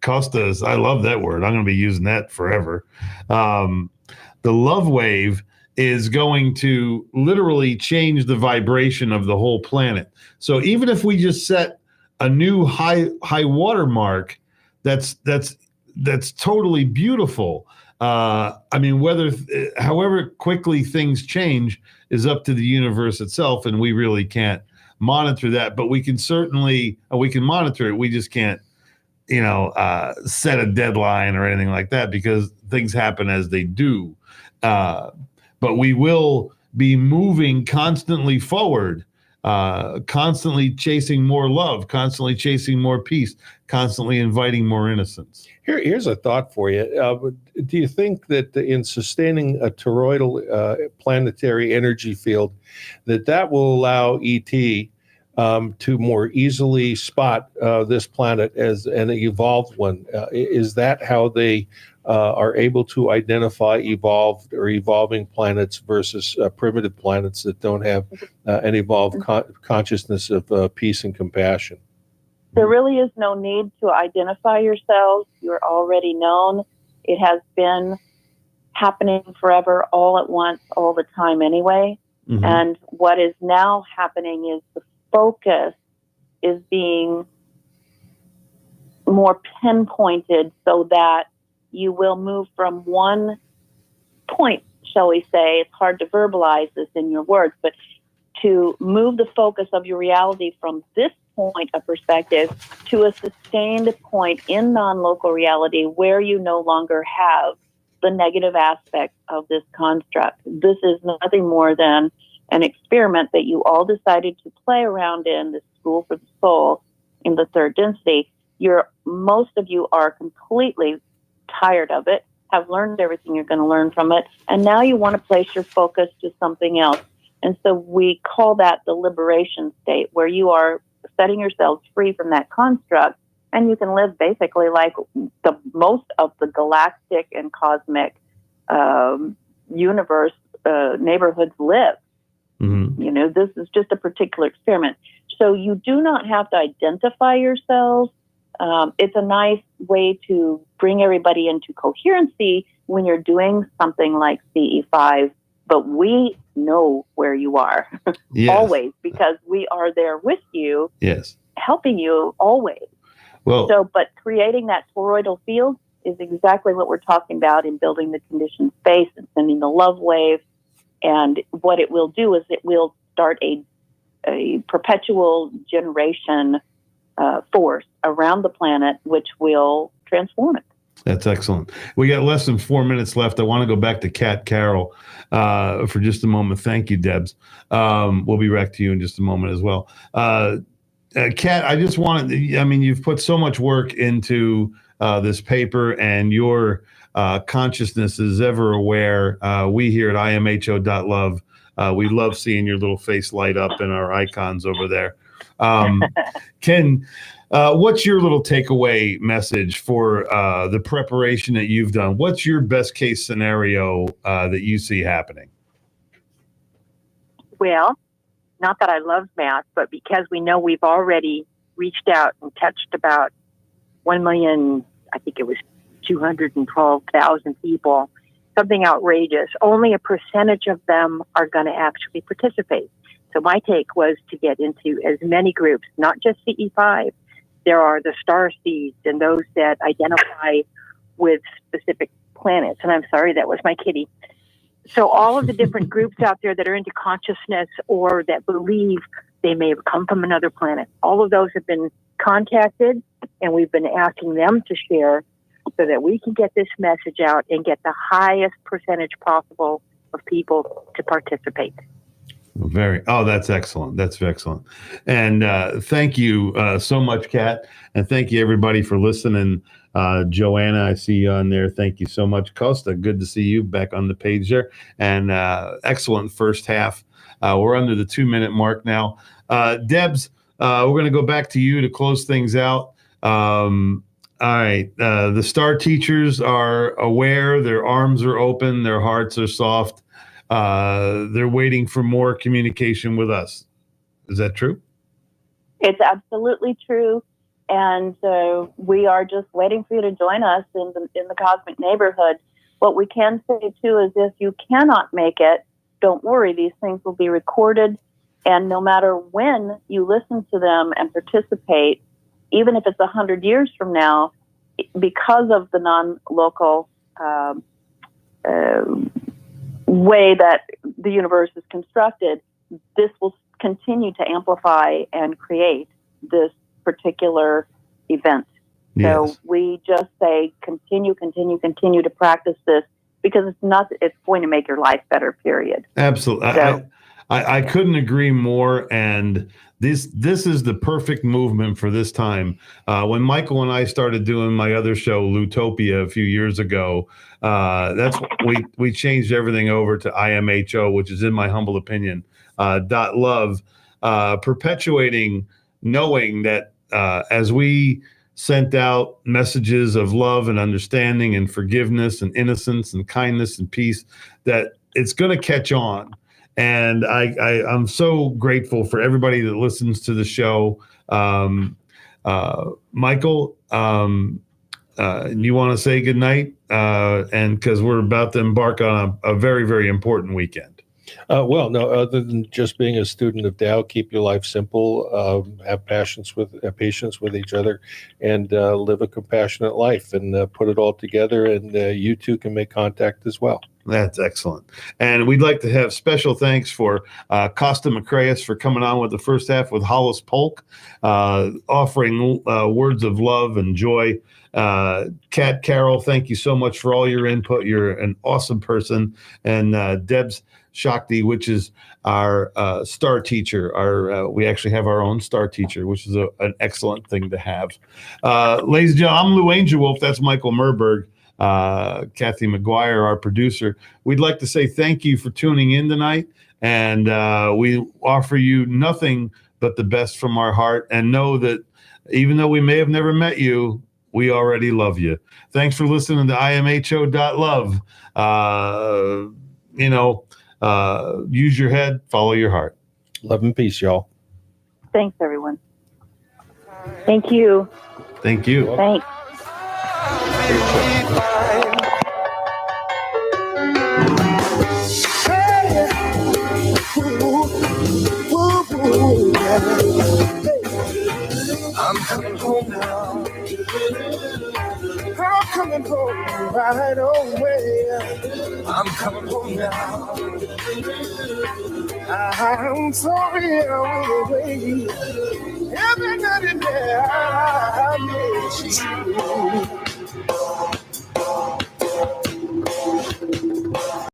Kosta's, I love that word. I'm going to be using that forever. The love wave is going to literally change the vibration of the whole planet. So even if we just set a new high water mark, that's totally beautiful. I mean, however quickly things change is up to the universe itself, and we really can't monitor that. But we can certainly monitor it. We just can't, set a deadline or anything like that because things happen as they do. But we will be moving constantly forward, constantly chasing more love, constantly chasing more peace, constantly inviting more innocence. Here's a thought for you. Do you think that in sustaining a toroidal planetary energy field, that will allow ET to more easily spot this planet as an evolved one? Is that how they are able to identify evolved or evolving planets versus primitive planets that don't have an evolved consciousness of peace and compassion? There really is no need to identify yourselves. You're already known. It has been happening forever, all at once, all the time anyway. Mm-hmm. And what is now happening is the focus is being more pinpointed so that you will move from one point, shall we say, it's hard to verbalize this in your words, but to move the focus of your reality from this point of perspective to a sustained point in non-local reality where you no longer have the negative aspects of this construct. This is nothing more than an experiment that you all decided to play around in, the School for the Soul in the third density. Most of you are completely tired of it, have learned everything you're going to learn from it, and now you want to place your focus to something else. And so we call that the liberation state, where you are setting yourselves free from that construct, and you can live basically like the most of the galactic and cosmic universe neighborhoods live. Mm-hmm. You know, this is just a particular experiment. So you do not have to identify yourselves. It's a nice way to bring everybody into coherency when you're doing something like CE5, but we know where you are Yes. always, because we are there with you, Yes. helping you always. Well, So, but creating that toroidal field is exactly what we're talking about in building the conditioned space and sending the love wave. And what it will do is it will start a perpetual generation force around the planet, which will transform it. that's excellent. We got less than 4 minutes left. I want to go back to Carroll for just a moment. Thank you, Debs. We'll be back to you in just a moment as well. Kat, I just wanted, I mean, you've put so much work into this paper, and your consciousness is ever aware. We here at imho.love, we love seeing your little face light up in our icons over there. What's your little takeaway message for the preparation that you've done? What's your best case scenario that you see happening? Well, not that I love math, but because we know we've already reached out and touched about 1 million, I think it was 212,000 people, something outrageous. Only a percentage of them are going to actually participate. So my take was to get into as many groups, not just CE5. There are the star seeds and those that identify with specific planets. And I'm sorry, that was my kitty. So all of the different groups out there that are into consciousness or that believe they may have come from another planet, all of those have been contacted, and we've been asking them to share so that we can get this message out and get the highest percentage possible of people to participate. That's excellent. That's excellent. And thank you so much, Kat. And thank you, everybody, for listening. Joanna, I see you on there. Thank you so much. Kosta, good to see you back on the page there. And excellent first half. We're under the 2-minute mark now. Debs, we're going to go back to you to close things out. All right. The STAR teachers are aware. Their arms are open. Their hearts are soft. They're waiting for more communication with us. Is that true? It's absolutely true. And so we are just waiting for you to join us in the cosmic neighborhood. What we can say, too, is if you cannot make it, don't worry. These things will be recorded. And no matter when you listen to them and participate, even if it's 100 years from now, because of the non-local way that the universe is constructed, this will continue to amplify and create this particular event. Yes. So we just say continue to practice this, because it's going to make your life better, period. Absolutely. So, I couldn't agree more. And this is the perfect movement for this time. When Michael and I started doing my other show, Lutopia, a few years ago, that's we changed everything over to IMHO, which is, in my humble opinion, .love, perpetuating, knowing that as we sent out messages of love and understanding and forgiveness and innocence and kindness and peace, that it's going to catch on. And I'm so grateful for everybody that listens to the show. Michael, you want to say goodnight? And because we're about to embark on a very, very important weekend. Well, no, other than just being a student of Tao, keep your life simple, have patience with each other, and live a compassionate life, and put it all together. And you two can make contact as well. That's excellent. And we'd like to have special thanks for Kosta Makreas for coming on with the first half with Hollis Polk, offering words of love and joy. Kat, Carroll, thank you so much for all your input. You're an awesome person. And Deb's Shakti, which is our star teacher. We actually have our own star teacher, which is an excellent thing to have. Ladies and gentlemen, I'm Lou Angelwolf. That's Michael Murburg. Kathy McGuire, our producer. We'd like to say thank you for tuning in tonight, and we offer you nothing but the best from our heart, and know that even though we may have never met you, we already love you. Thanks for listening to imho.love. Use your head, follow your heart. Love and peace, y'all. Thanks, everyone. Thank you. Thank you. Thanks. I'm coming home now. I'm coming home right away. I'm coming home now. I'm sorry I was away. Every night and day I miss you.